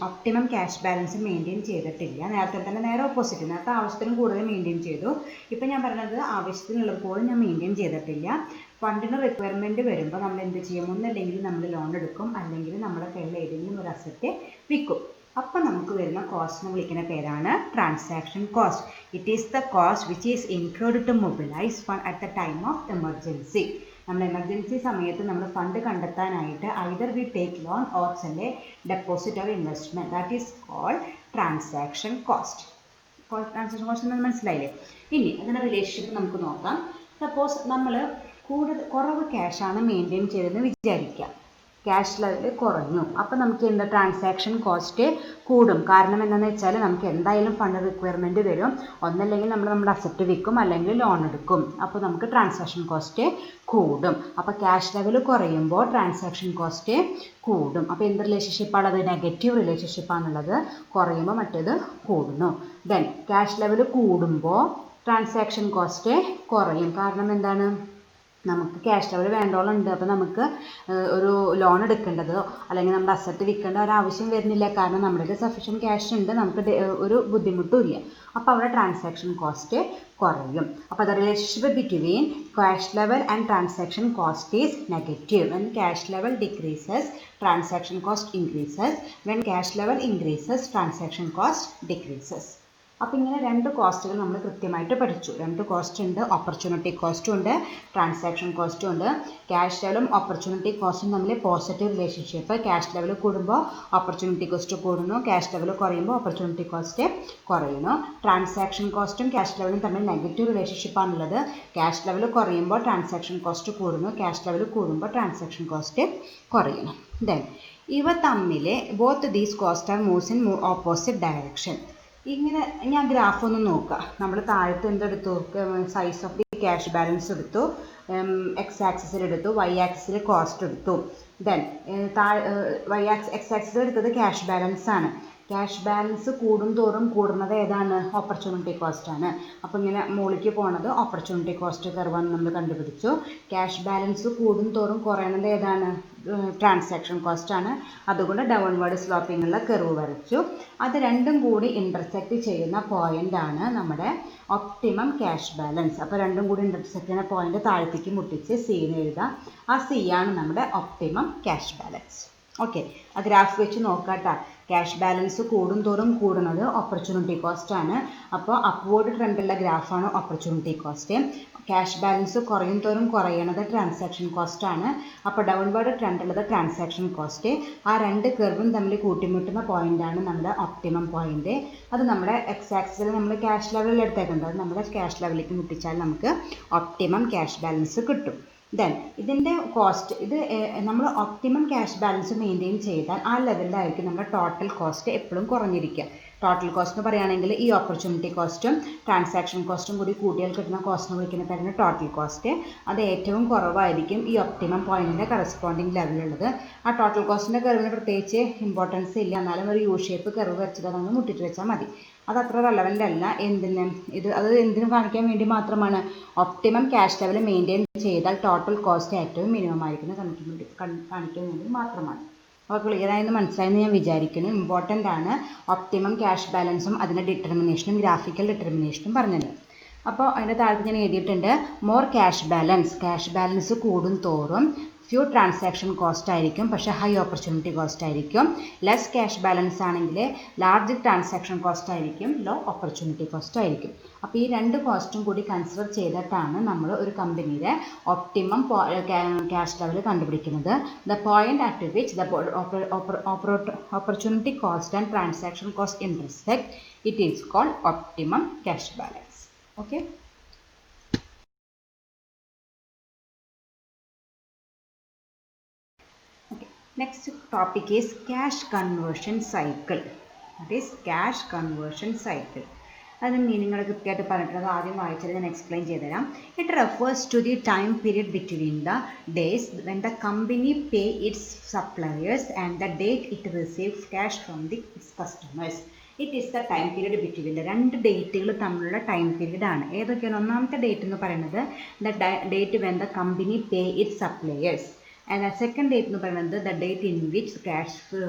A: ഒപ്റ്റിമം ക്യാഷ് ബാലൻസ് മെയിൻറ്റെയിൻ ചെയ്തിട്ടില്ല. നേരത്തെ തന്നെ നേരെ ഓപ്പോസിറ്റ്, നേരത്തെ ആവശ്യത്തിനും കൂടുതൽ മെയിൻറ്റെയിൻ ചെയ്തു. ഇപ്പം ഞാൻ പറഞ്ഞത് ആവശ്യത്തിനുള്ളപ്പോഴും ഞാൻ മെയിൻറ്റെയിൻ ചെയ്തിട്ടില്ല. ഫണ്ടിന് റിക്വയർമെൻറ്റ് വരുമ്പോൾ നമ്മൾ എന്ത് ചെയ്യും? ഒന്നല്ലെങ്കിൽ നമ്മൾ ലോൺ എടുക്കും, അല്ലെങ്കിൽ നമ്മുടെ കയ്യിൽ ഏതെങ്കിലും ഒരു അസറ്റ് വിൽക്കും. അപ്പം നമുക്ക് വരുന്ന കോസ്റ്റിനെ വിളിക്കുന്ന പേരാണ് transaction cost. It is the cost which is include to mobilise fund at the time of emergency. നമ്മൾ എമർജൻസി സമയത്ത് നമ്മൾ ഫണ്ട് കണ്ടെത്താനായിട്ട് either we take loan or sell a deposit or investment, that is called transaction cost. ഇപ്പോൾ ട്രാൻസാക്ഷൻ കോസ്റ്റ് എന്ന് മനസ്സിലായില്ലേ? ഇനി അതിൻ്റെ റിലേഷൻഷിപ്പ് നമുക്ക് നോക്കാം. സപ്പോസ് നമ്മൾ കുറവ് ക്യാഷാണ് മെയിൻറ്റെയിൻ ചെയ്തതെന്ന് വിചാരിക്കുക. ക്യാഷ് ലെവൽ കുറഞ്ഞു. അപ്പോൾ നമുക്ക് എന്താ ട്രാൻസാക്ഷൻ കോസ്റ്റ് കൂടും. കാരണം എന്താണെന്ന് വെച്ചാൽ നമുക്ക് എന്തായാലും ഫണ്ട് റിക്വയർമെൻറ്റ് വരും. ഒന്നല്ലെങ്കിൽ നമ്മൾ നമ്മുടെ അസറ്റ് വിൽക്കും, അല്ലെങ്കിൽ ലോൺ എടുക്കും. അപ്പോൾ നമുക്ക് ട്രാൻസാക്ഷൻ കോസ്റ്റ് കൂടും. അപ്പോൾ ക്യാഷ് ലെവൽ കുറയുമ്പോൾ ട്രാൻസാക്ഷൻ കോസ്റ്റ് കൂടും. അപ്പോൾ എന്ത് റിലേഷൻഷിപ്പാണത്? നെഗറ്റീവ് റിലേഷൻഷിപ്പാണുള്ളത്. കുറയുമ്പോൾ മറ്റേത് കൂടുന്നു. ദെൻ ക്യാഷ് ലെവൽ കൂടുമ്പോൾ ട്രാൻസാക്ഷൻ കോസ്റ്റ് കുറയും. കാരണം എന്താണ്? നമുക്ക് ക്യാഷ് ലെവൽ വേണ്ടോളം ഉണ്ട്. അപ്പോൾ നമുക്ക് ഒരു ലോൺ എടുക്കേണ്ടതോ അല്ലെങ്കിൽ നമ്മുടെ അസറ്റ് വിൽക്കേണ്ട ഒരാവശ്യം വരുന്നില്ല. കാരണം നമ്മുടെ സഫീഷ്യൻറ്റ് ക്യാഷ് ഉണ്ട്, നമുക്ക് ഒരു ബുദ്ധിമുട്ടും ഇല്ല. അപ്പോൾ അവിടെ ട്രാൻസാക്ഷൻ കോസ്റ്റ് കുറയും. അപ്പോൾ the relationship between cash level and transaction cost is negative. When cash level decreases transaction cost increases. When cash level increases transaction cost decreases. അപ്പോൾ ഇങ്ങനെ രണ്ട് കോസ്റ്റുകൾ നമ്മൾ കൃത്യമായിട്ട് പഠിച്ചു. രണ്ട് കോസ്റ്റ് ഉണ്ട്, ഓപ്പർച്യൂണിറ്റി കോസ്റ്റും ഉണ്ട്, ട്രാൻസാക്ഷൻ കോസ്റ്റും ഉണ്ട്. ക്യാഷ് ലെവലും ഓപ്പർച്യൂണിറ്റി കോസ്റ്റും തമ്മിൽ പോസിറ്റീവ് റിലേഷൻഷിപ്പ്. ക്യാഷ് ലെവൽ കൂടുമ്പോൾ ഓപ്പർച്യൂണിറ്റി കോസ്റ്റ് കൂടുന്നു, ക്യാഷ് ലെവൽ കുറയുമ്പോൾ ഓപ്പർച്യൂണിറ്റി കോസ്റ്റ് കുറയുന്നു. ട്രാൻസാക്ഷൻ കോസ്റ്റും ക്യാഷ് ലെവലും തമ്മിൽ നെഗറ്റീവ് റിലേഷൻഷിപ്പാണുള്ളത്. ക്യാഷ് ലെവൽ കുറയുമ്പോൾ ട്രാൻസാക്ഷൻ കോസ്റ്റ് കൂടുന്നു, ക്യാഷ് ലെവൽ കൂടുമ്പോൾ ട്രാൻസാക്ഷൻ കോസ്റ്റ് കുറയുന്നു. ദെൻ ഇവ തമ്മിൽ both these cost are moves in opposite direction. ഇങ്ങനെ ഞാൻ ഗ്രാഫ് ഒന്ന് നോക്കാം. നമ്മൾ താഴത്ത് എന്തെടുത്തു? Size of the cash balance എടുത്തു, എക്സ് ആക്സിസിൽ എടുത്തു, വൈ ആക്സിസിൽ കോസ്റ്റ് എടുത്തു. ദെൻ എക്സ് ആക്സിസിൽ എടുത്തത് ക്യാഷ് ബാലൻസ് ആണ്. ക്യാഷ് ബാലൻസ് കൂടും തോറും കൂടുന്നത് ഏതാണ്? ഓപ്പർച്യൂണിറ്റി കോസ്റ്റ് ആണ്. അപ്പോൾ ഇങ്ങനെ മുകളിലേക്ക് പോണത് ഓപ്പർച്യൂണിറ്റി കോസ്റ്റ് കർവാണ് നമ്മൾ കണ്ടുപിടിച്ചു. ക്യാഷ് ബാലൻസ് കൂടും തോറും കുറയണത് ഏതാണ്? ട്രാൻസാക്ഷൻ കോസ്റ്റ് ആണ്. അതുകൊണ്ട് ഡൗൺവേർഡ് സ്ലോപ്പിങ്ങുള്ള കർവ് വരച്ചു. അത് രണ്ടും കൂടി ഇൻ്റർസെക്റ്റ് ചെയ്യുന്ന പോയിൻ്റാണ് നമ്മുടെ ഒപ്റ്റിമം ക്യാഷ് ബാലൻസ്. അപ്പോൾ രണ്ടും കൂടി ഇൻ്റർസെക്റ്റ് ചെയ്യുന്ന പോയിൻ്റ് താഴത്തേക്ക് മുട്ടിച്ച് സി എന്ന് എഴുതാം. ആ സി ആണ് നമ്മുടെ ഒപ്റ്റിമം ക്യാഷ് ബാലൻസ്. ഓക്കെ, ആ ഗ്രാഫ് വെച്ച് നോക്കാട്ടോ. ക്യാഷ് ബാലൻസ് കൂടും തോറും കൂടുന്നത് ഓപ്പർച്യൂണിറ്റി കോസ്റ്റ് ആണ്. അപ്പോൾ അപ്വേർഡ് ട്രെൻഡുള്ള ഗ്രാഫാണ് ഓപ്പർച്യൂണിറ്റി കോസ്റ്റ്. ക്യാഷ് ബാലൻസ് കുറയും തോറും കുറയണത് ട്രാൻസാക്ഷൻ കോസ്റ്റ് ആണ്. അപ്പോൾ ഡൗൺവേർഡ് ട്രെൻഡുള്ളത് ട്രാൻസാക്ഷൻ കോസ്റ്റ്. ആ രണ്ട് കർവും തമ്മിൽ കൂട്ടിമുട്ടുന്ന പോയിൻ്റാണ് നമ്മുടെ ഒപ്റ്റിമം പോയിൻ്റ്. അത് നമ്മുടെ എക്സ് ആക്സിസിൽ നമ്മൾ ക്യാഷ് ലെവലിൽ എടുത്തേക്കുന്നത്. അത് നമ്മുടെ ക്യാഷ് ലെവലിലേക്ക് മുട്ടിച്ചാൽ നമുക്ക് ഒപ്റ്റിമം ക്യാഷ് ബാലൻസ് കിട്ടും. ദെൻ ഇതിൻ്റെ കോസ്റ്റ്, ഇത് നമ്മൾ ഒപ്റ്റിമം ക്യാഷ് ബാലൻസ് മെയിൻറ്റെയിൻ ചെയ്താൽ ആ ലെവലിലായിരിക്കും നമ്മുടെ ടോട്ടൽ കോസ്റ്റ് എപ്പോഴും കുറഞ്ഞിരിക്കുക. ടോട്ടൽ കോസ്റ്റ് എന്ന് പറയുകയാണെങ്കിൽ ഈ ഓപ്പർച്യൂണിറ്റി കോസ്റ്റും ട്രാൻസാക്ഷൻ കോസ്റ്റും കൂടി കൂട്ടിയാൽ കിട്ടുന്ന കോസ്റ്റിനെ വിളിക്കുന്ന പേരാണ് ടോട്ടൽ കോസ്റ്റ്. അത് ഏറ്റവും കുറവായിരിക്കും ഈ ഒപ്റ്റിമം പോയിൻറ്റിൻ്റെ കറസ്പോണ്ടിങ് ലെവലുള്ളത്. ആ ടോട്ടൽ കോസ്റ്റിൻ്റെ കർവിന് പ്രത്യേകിച്ച് ഇമ്പോർട്ടൻസ് ഇല്ല. എന്നാലും ഒരു യു ഷേപ്പ് കർവ് വരച്ചിട്ട് അതൊന്ന് മുട്ടിട്ട് വെച്ചാൽ മതി. അത് അത്ര റെലവൻ്റ് അല്ല. അത് എന്തിനു കാണിക്കാൻ വേണ്ടി മാത്രമാണ്? ഒപ്റ്റിമം ക്യാഷ് ലെവൽ മെയിൻറ്റെയിൻ ചെയ്താൽ ടോട്ടൽ കോസ്റ്റ് ഏറ്റവും മിനിമം ആയിരിക്കുന്നത് കാണിക്കാൻ വേണ്ടി മാത്രമാണ്. അപ്പോൾ ക്ലിയറായെന്ന് മനസ്സിലായെന്ന് ഞാൻ വിചാരിക്കുന്നു. ഇമ്പോർട്ടൻ്റ് ആണ് ഒപ്റ്റിമം ക്യാഷ് ബാലൻസും അതിൻ്റെ ഡിറ്റർമിനേഷനും ഗ്രാഫിക്കൽ ഡിറ്റർമിനേഷനും പറഞ്ഞത്. അപ്പോൾ അതിൻ്റെ താഴത്ത് ഞാൻ എഴുതിയിട്ടുണ്ട്, മോർ ക്യാഷ് ബാലൻസ് കൂടും തോറും ഫ്യൂ ട്രാൻസാക്ഷൻ കോസ്റ്റ് ആയിരിക്കും, പക്ഷേ ഹൈ ഓപ്പർച്യൂണിറ്റി കോസ്റ്റ് ആയിരിക്കും. ലെസ് ക്യാഷ് ബാലൻസ് ആണെങ്കിൽ ലാർജ് ട്രാൻസാക്ഷൻ കോസ്റ്റ് ആയിരിക്കും, ലോ ഓപ്പർച്യൂണിറ്റി കോസ്റ്റ് ആയിരിക്കും. അപ്പോൾ ഈ രണ്ട് കോസ്റ്റും കൂടി കൺസിഡർ ചെയ്തിട്ടാണ് നമ്മൾ ഒരു കമ്പനിയുടെ ഒപ്റ്റിമം ക്യാഷ് ലെവൽ കണ്ടുപിടിക്കുന്നത്. The point at which the opportunity cost and transaction cost intersect, it is called optimum cash balance. Okay. Next topic is cash conversion cycle. That is cash conversion cycle. അതിന് മീനിങ്ങൾ കൃത്യമായിട്ട് പറഞ്ഞിട്ടുള്ളത് ആദ്യം വായിച്ചത് ഞാൻ എക്സ്പ്ലെയിൻ ചെയ്തുതരാം. It refers to the time period between the days when the company pay its suppliers and the date it receives cash from the its customers. It is the time period between the രണ്ട് ഡേറ്റുകൾ തമ്മിലുള്ള ടൈം പീരീഡ് ആണ്. ഏതൊക്കെയാണ്? ഒന്നാമത്തെ ഡേറ്റ് എന്ന് പറയുന്നത് the date when the company pay its suppliers. And the second date എന്ന് പറയുന്നത് the date in which cash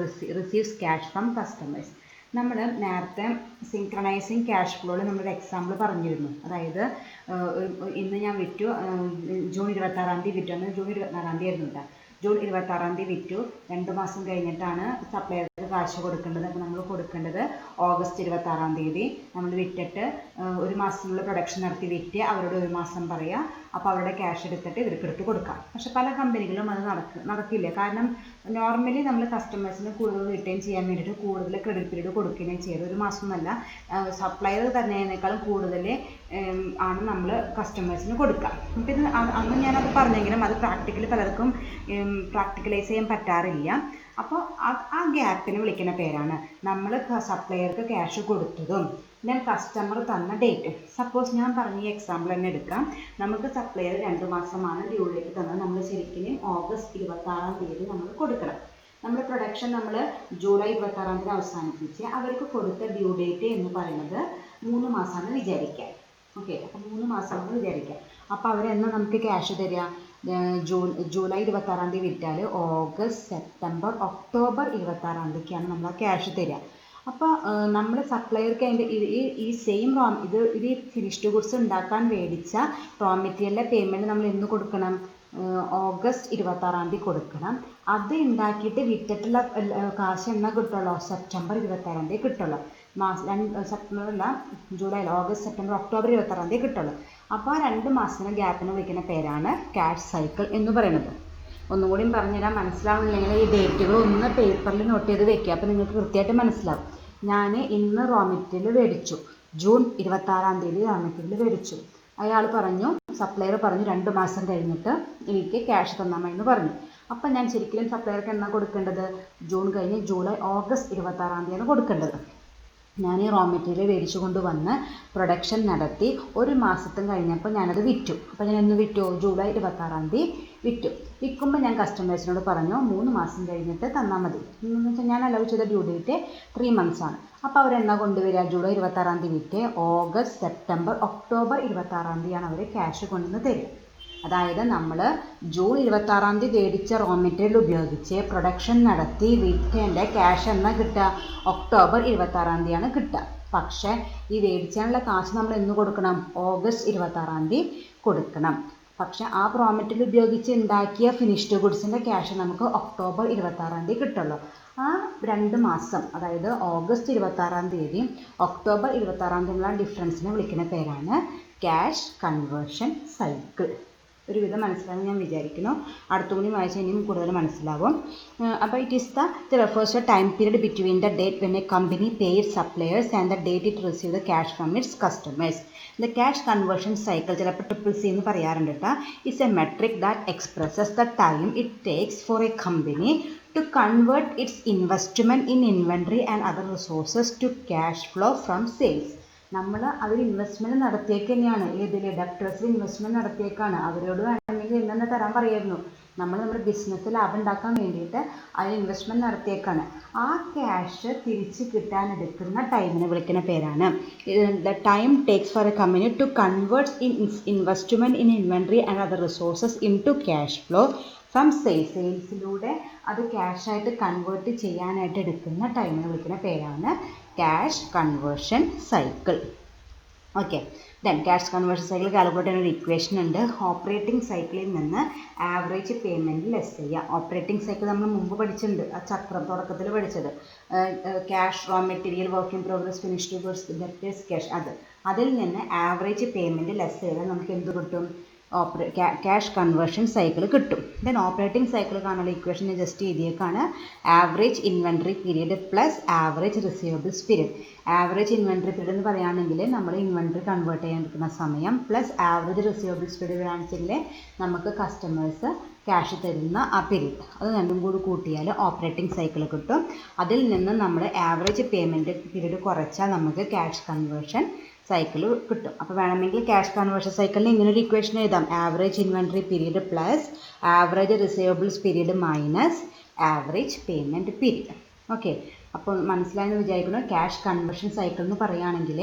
A: receives cash from customers. നമ്മൾ നേരത്തെ സിങ്ക്രണൈസിങ് ക്യാഷ് ഫ്ലോയിൽ നമ്മളൊരു എക്സാമ്പിൾ പറഞ്ഞിരുന്നു. അതായത് ഇന്ന് ഞാൻ വിറ്റു, ജൂൺ 26 വിറ്റു, അന്ന് ജൂൺ 24 ആയിരുന്നു കേട്ടോ. ജൂൺ 26 വിറ്റു, 2 മാസം കഴിഞ്ഞിട്ടാണ് സപ്ലയർക്ക് കാശ് കൊടുക്കേണ്ടത്. അപ്പോൾ നമ്മൾ കൊടുക്കേണ്ടത് ഓഗസ്റ്റ് 26 നമ്മൾ വിറ്റിട്ട് 1 മാസത്തിനുള്ള പ്രൊഡക്ഷൻ നടത്തി വിറ്റ് അവരോട് 1 മാസം പറയാം. അപ്പോൾ അവരുടെ ക്യാഷ് എടുത്തിട്ട് ഇവർക്ക് എടുത്ത് കൊടുക്കാം. പക്ഷെ പല കമ്പനികളും അത് നടക്കില്ല. കാരണം നോർമലി നമ്മൾ കസ്റ്റമേഴ്സിന് കൂടുതൽ റിട്ടേൺ ചെയ്യാൻ വേണ്ടിയിട്ട് കൂടുതൽ ക്രെഡിറ്റ് പീരീഡ് കൊടുക്കുകയും ചെയ്ത് 1 മാസമൊന്നുമല്ല, സപ്ലയർ തരുന്നതിനേക്കാളും കൂടുതൽ ആണ് നമ്മൾ കസ്റ്റമേഴ്സിന് കൊടുക്കുക. അപ്പോൾ ഇത് അന്ന് ഞാനത് പറഞ്ഞെങ്കിലും അത് പ്രാക്ടിക്കലി പലർക്കും പ്രാക്ടിക്കലൈസ് ചെയ്യാൻ പറ്റാറില്ല. അപ്പോൾ ആ ഗ്യാപ്പിന് വിളിക്കുന്ന പേരാണ് നമ്മൾ സപ്ലയർക്ക് ക്യാഷ് കൊടുത്തതും ദെൻ കസ്റ്റമർ തന്ന ഡേറ്റ്. സപ്പോസ് ഞാൻ പറഞ്ഞ ഈ എക്സാമ്പിൾ തന്നെ എടുക്കാം. നമുക്ക് സപ്ലയർ 2 മാസമാണ് ഡ്യൂ ഡേറ്റ് തന്നത്. നമ്മൾ ശരിക്കും ഓഗസ്റ്റ് 26 നമ്മൾ കൊടുക്കണം. നമ്മുടെ പ്രൊഡക്ഷൻ നമ്മൾ ജൂലൈ 26 അവസാനിപ്പിച്ച് അവർക്ക് കൊടുത്ത ഡ്യൂ ഡേറ്റ് എന്ന് പറയുന്നത് 3 മാസമാണ് വിചാരിക്കുക. ഓക്കെ, അപ്പോൾ 3 മാസമാണ് വിചാരിക്കുക. അപ്പോൾ അവരെന്നാ നമുക്ക് ക്യാഷ് തരിക? ജൂലൈ 26 വിറ്റാൽ ഓഗസ്റ്റ്, സെപ്റ്റംബർ, ഒക്ടോബർ 26 നമ്മൾ ആ ക്യാഷ് തരിക. അപ്പോൾ നമ്മൾ സപ്ലയർക്ക് അതിൻ്റെ ഈ സെയിം ഇത് ഫിനിഷ്ഡ് ഗുഡ്സ് ഉണ്ടാക്കാൻ മേടിച്ച റോ മെറ്റീരിയലിൻ്റെ പേയ്മെൻറ്റ് നമ്മൾ എന്ന് കൊടുക്കണം? ഓഗസ്റ്റ് 26 കൊടുക്കണം. അത് ഉണ്ടാക്കിയിട്ട് വിറ്റിട്ടുള്ള കാശ് എന്നാ കിട്ടുള്ളൂ? സെപ്റ്റംബർ 26 കിട്ടുള്ളൂ. സെപ്റ്റംബർ അല്ല, ജൂലൈ അല്ല, ഓഗസ്റ്റ്, സെപ്റ്റംബർ, ഒക്ടോബർ 26 കിട്ടുള്ളൂ. അപ്പോൾ ആ 2 മാസത്തിന് ഗ്യാപ്പിന് വിളിക്കുന്ന പേരാണ് ക്യാഷ് സൈക്കിൾ എന്ന് പറയുന്നത്. ഒന്നുകൂടി പറഞ്ഞുതരാൻ, മനസ്സിലാവുന്നില്ലെങ്കിൽ ഈ ഡേറ്റുകൾ ഒന്ന് പേപ്പറിൽ നോട്ട് ചെയ്ത് വെക്കുക. അപ്പോൾ നിങ്ങൾക്ക് കൃത്യമായിട്ട് മനസ്സിലാവും. ഞാൻ ഇന്ന് റോ മെറ്റീരിയൽ മേടിച്ചു, ജൂൺ 26 റോ മെറ്റീരിയൽ മേടിച്ചു. അയാൾ പറഞ്ഞു, സപ്ലയർ പറഞ്ഞു 2 മാസം കഴിഞ്ഞിട്ട് എനിക്ക് ക്യാഷ് തന്നാൽ മതി എന്ന് പറഞ്ഞു. അപ്പം ഞാൻ ശരിക്കും സപ്ലയർക്ക് എന്നാ കൊടുക്കേണ്ടത്? ജൂൺ കഴിഞ്ഞ് ജൂലൈ, ഓഗസ്റ്റ് 26 കൊടുക്കേണ്ടത്. ഞാൻ ഈ റോ മെറ്റീരിയൽ മേടിച്ചു കൊണ്ടുവന്ന് പ്രൊഡക്ഷൻ നടത്തി 1 മാസത്തും കഴിഞ്ഞപ്പോൾ ഞാനത് വിറ്റു. അപ്പോൾ ഞാൻ എന്ന് വിറ്റു? ജൂലൈ 26 വിറ്റു. വിൽക്കുമ്പോൾ ഞാൻ കസ്റ്റമേഴ്സിനോട് പറഞ്ഞു 3 മാസം കഴിഞ്ഞിട്ട് തന്നാൽ മതി എന്ന് വെച്ചാൽ ഞാൻ അലൗ ചെയ്ത ഡ്യൂ ഡേറ്റ് 3 months ആണ്. അപ്പോൾ അവരെന്നാ കൊണ്ടുവരിക? ജൂലൈ 26 വിറ്റ് ഓഗസ്റ്റ്, സെപ്റ്റംബർ, ഒക്ടോബർ 26 അവർ ക്യാഷ് കൊണ്ടുവന്ന് തരും. അതായത് നമ്മൾ ജൂൺ 26 മേടിച്ച റോ മെറ്റീരിയൽ ഉപയോഗിച്ച് പ്രൊഡക്ഷൻ നടത്തി വിറ്റേൻ്റെ ക്യാഷ് എന്നാ കിട്ടുക? ഒക്ടോബർ 26 കിട്ടുക. പക്ഷേ ഈ മേടിച്ചാനുള്ള കാശ് നമ്മൾ എന്ന് കൊടുക്കണം? ഓഗസ്റ്റ് 26 കൊടുക്കണം. പക്ഷേ ആ റോ മെറ്റീരിയൽ ഉപയോഗിച്ച് ഉണ്ടാക്കിയ ഫിനിഷ്ഡ് ഗുഡ്സിൻ്റെ ക്യാഷ് നമുക്ക് ഒക്ടോബർ 26 കിട്ടുള്ളൂ. ആ 2 മാസം, അതായത് ഓഗസ്റ്റ് 26 ഒക്ടോബർ 26 ഡിഫറൻസിനെ വിളിക്കുന്ന പേരാണ് ക്യാഷ് കൺവേർഷൻ സൈക്കിൾ. ഒരുവിധം മനസ്സിലാകും ഞാൻ വിചാരിക്കുന്നു. അടുത്തുകൂടി വായിച്ചാൽ ഇനിയും കൂടുതൽ മനസ്സിലാവും. അപ്പോൾ it refers to a time period between the date when a company pays suppliers and the date it receives the cash from its customers. The cash conversion cycle, ചിലപ്പോൾ CCC എന്ന് പറയാറുണ്ട് കേട്ടോ, is a metric that expresses the time it takes for a company to convert its investment in inventory and other resources to cash flow from sales. നമ്മൾ അവർ ഇൻവെസ്റ്റ്മെൻറ്റ് നടത്തിയേക്ക് തന്നെയാണ്. ഏതിൽ? ഡെപ്റ്റേഴ്സിൽ ഇൻവെസ്റ്റ്മെൻറ്റ് നടത്തിയേക്കാണ്. അവരോട് വേണമെങ്കിൽ എന്നെ തരാൻ പറയായിരുന്നു. നമ്മുടെ ബിസിനസ് ലാഭം ഉണ്ടാക്കാൻ വേണ്ടിയിട്ട് അതിൽ ഇൻവെസ്റ്റ്മെൻറ്റ് നടത്തിയേക്കാണ്. ആ ക്യാഷ് തിരിച്ച് കിട്ടാനെടുക്കുന്ന ടൈമിനെ വിളിക്കുന്ന പേരാണ് the time takes for a company to convert investment in inventory and other resources in to cash flow from സെയിൽസിലൂടെ അത് ക്യാഷായിട്ട് കൺവേർട്ട് ചെയ്യാനായിട്ട് എടുക്കുന്ന ടൈമിനെ വിളിക്കുന്ന പേരാണ് cash conversion cycle. Okay, then cash conversion cycle calculate ചെയ്യുന്ന ഒരു ഇക്വേഷൻ ഉണ്ട്. ഓപ്പറേറ്റിംഗ് സൈക്കിളിൽ നിന്ന് ആവറേജ് പേയ്മെൻറ്റ് ലെസ് ചെയ്യുക. ഓപ്പറേറ്റിംഗ് സൈക്കിൾ നമ്മൾ മുമ്പ് പഠിച്ചിട്ടുണ്ട്, ആ ചക്രം തുടക്കത്തിൽ പഠിച്ചത്. Cash, raw material, work in progress, finished goods, debtors, cash. അതിൽ നിന്ന് ആവറേജ് പേയ്മെൻറ്റ് ലെസ് ചെയ്താൽ നമുക്ക് എന്ത് കിട്ടും? ക്യാഷ് കൺവേർഷൻ സൈക്കിൾ കിട്ടും. ദെൻ ഓപ്പറേറ്റിംഗ് സൈക്കിൾ കാണാനുള്ള ഇക്വേഷൻ ജസ്റ്റ് എഴുതിയേക്കാണ്. Average inventory period plus average receivables period. Average inventory period എന്ന് പറയുകയാണെങ്കിൽ നമ്മൾ ഇൻവെൻട്രി കൺവേർട്ട് ചെയ്യാൻ എടുക്കുന്ന സമയം പ്ലസ് ആവറേജ് റിസീവബിൾസ് പീരീഡ് ആണെന്നുവെച്ചെങ്കിൽ നമുക്ക് കസ്റ്റമേഴ്സ് ക്യാഷ് തരുന്ന ആ പീരീഡ്, അത് രണ്ടും കൂടി കൂട്ടിയാൽ ഓപ്പറേറ്റിംഗ് സൈക്കിൾ കിട്ടും. അതിൽ നിന്ന് നമ്മൾ ആവറേജ് പേയ്മെൻറ്റ് പീരീഡ് കുറച്ചാൽ നമുക്ക് ക്യാഷ് കൺവേർഷൻ സൈക്കിൾ കിട്ടും. അപ്പോൾ വേണമെങ്കിൽ ക്യാഷ് കൺവേർഷൻ സൈക്കിളിന് ഇങ്ങനെ ഒരു ഇക്വേഷൻ എഴുതാം. Average inventory period plus average receivables period minus average payment period. Okay, അപ്പോൾ മനസ്സിലായെന്ന് വിചാരിക്കുന്നു. ക്യാഷ് കൺവേർഷൻ സൈക്കിൾ എന്ന് പറയുകയാണെങ്കിൽ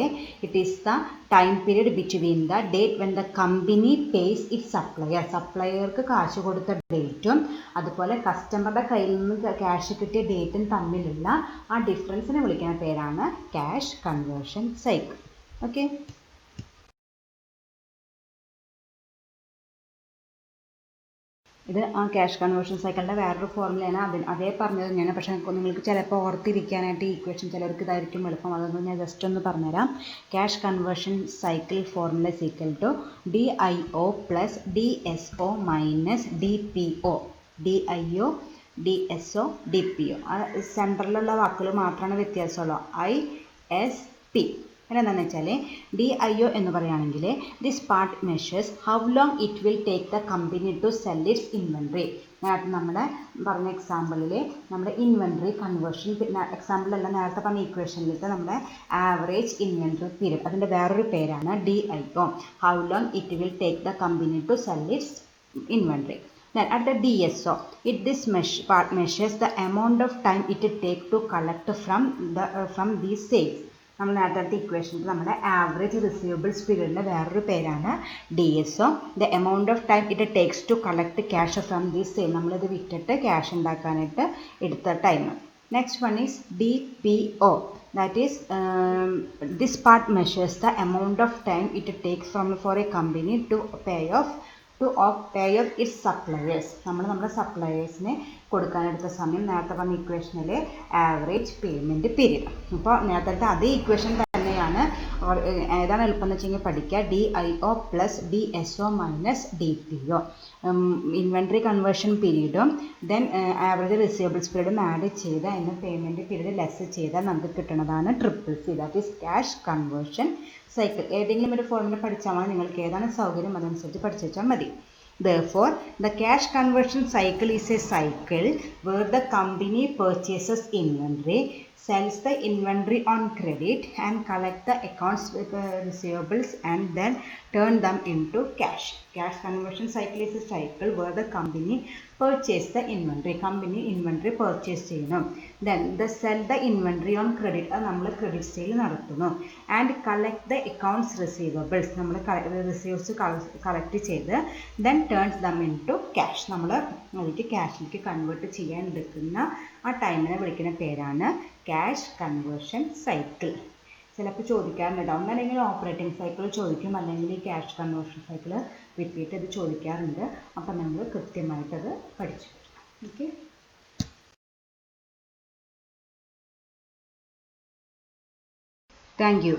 A: it is the time period between the date when the company pays it supplier. സപ്ലയർക്ക് കാശ് കൊടുത്ത ഡേറ്റും അതുപോലെ കസ്റ്റമറുടെ കയ്യിൽ നിന്ന് ക്യാഷ് കിട്ടിയ ഡേറ്റും തമ്മിലുള്ള ആ ഡിഫറൻസിനെ വിളിക്കുന്ന പേരാണ് ക്യാഷ് കൺവേർഷൻ സൈക്കിൾ. ഓക്കെ, ഇത് ആ ക്യാഷ് കൺവേർഷൻ സൈക്കിളിൻ്റെ വേറൊരു ഫോർമുലയാണ്. അതേ പറഞ്ഞത് തന്നെയാണ്. പക്ഷേ നിങ്ങൾക്ക് ചിലപ്പോൾ ഓർത്തിരിക്കാനായിട്ട് ഈ ഇക്വേഷൻ ചിലർക്ക് ഇതായിരിക്കും എളുപ്പം. അതൊന്നും ഞാൻ ജസ്റ്റ് ഒന്ന് പറഞ്ഞുതരാം. Cash conversion cycle formula is equal to DIO plus DSO minus DPO. DIO DSO DPO. സെൻറ്ററിലുള്ള വാക്കുകൾ മാത്രമാണ് വ്യത്യാസമുള്ളൂ. ISP. എന്താണെന്ന് വെച്ചാൽ DIO എന്ന് പറയുകയാണെങ്കിൽ this part measures how long it will take the company to sell its inventory. നേരത്തെ നമ്മുടെ പറഞ്ഞ എക്സാമ്പിളിൽ നമ്മുടെ ഇൻവെൻട്രി കൺവേർഷൻ എക്സാമ്പിളല്ല, നേരത്തെ പറഞ്ഞ ഇക്വേഷനിലത്തെ നമ്മുടെ ആവറേജ് ഇൻവെൻട്രി പീരീഡ്, അതിൻ്റെ വേറൊരു പേരാണ് DIO. How long it will take the company to sell its inventory. Then at the DSO, this part measures the amount of time it takes to collect from these sales. നമ്മൾ നേരത്തെ ഇക്വേഷനിൽ നമ്മുടെ ആവറേജ് റിസീവബിൾസ് പീരീഡിൻ്റെ വേറൊരു പേരാണ് DSO. The amount of time it takes to collect cash from these sale. നമ്മളിത് വിറ്റിട്ട് ക്യാഷ് ഉണ്ടാക്കാനായിട്ട് എടുത്ത time. Next one is DPO. That is this part measures the amount of time it takes for a company to pay off its suppliers. നമ്മൾ നമ്മുടെ സപ്ലയേഴ്സിന് കൊടുക്കാനെടുത്ത സമയം. നേരത്തെ പറഞ്ഞ ഇക്വേഷനിൽ ആവറേജ് പേയ്മെൻറ്റ് പീരീഡ്. അപ്പോൾ നേരത്തെ അതേ ഇക്വേഷൻ തന്നെയാണ്. ഏതാണ് എളുപ്പം എന്ന് വെച്ച് കഴിഞ്ഞാൽ പഠിക്കുക. DIO plus DSO minus DPO. Inventory conversion പീരീഡും ദെൻ ആവറേജ് റിസീവബിൾസ് പീരീഡും ആഡ് ചെയ്ത് അതിന് പേയ്മെൻറ്റ് പീരീഡ് ലെസ് ചെയ്താൽ നമുക്ക് കിട്ടുന്നതാണ് CCC. That is cash conversion cycle. ഏതെങ്കിലും ഒരു ഫോർമുല പഠിച്ചാൽ മതി. നിങ്ങൾക്ക് ഏതാണ് സൗകര്യം അതനുസരിച്ച് പഠിച്ചു വെച്ചാൽ മതി. Therefore, the cash conversion cycle is a cycle where the company purchases inventory, sells the inventory on credit, and collect the accounts with receivables and then turn them into cash. Cash conversion cycle is a cycle where the company purchase the inventory. Company inventory purchase ചെയ്യുന്നു. Then they sell the inventory on credit. അത് നമ്മൾ ക്രെഡിറ്റ് സെയിൽ നടത്തുന്നു. And collect the accounts receivables. നമ്മൾ റിസീവ്സ് കളക്ട് ചെയ്ത് then turns them into cash. നമ്മൾ അതിലേക്ക് ക്യാഷിലേക്ക് കൺവേർട്ട് ചെയ്യാൻ എടുക്കുന്ന ആ ടൈമിനെ വിളിക്കുന്ന പേരാണ് ക്യാഷ് കൺവേർഷൻ സൈക്കിൾ. ചിലപ്പോൾ ചോദിക്കാറുണ്ട്. ഒന്നല്ലെങ്കിൽ ഓപ്പറേറ്റിംഗ് സൈക്കിൾ ചോദിക്കും, അല്ലെങ്കിൽ ഈ ക്യാഷ് കൺവേർഷൻ സൈക്കിൾ റിപ്പീറ്റ് ചെയ്ത് ചോദിക്കാറുണ്ട്. അപ്പം നമ്മൾ കൃത്യമായിട്ടത് പഠിച്ചു. Okay, thank you.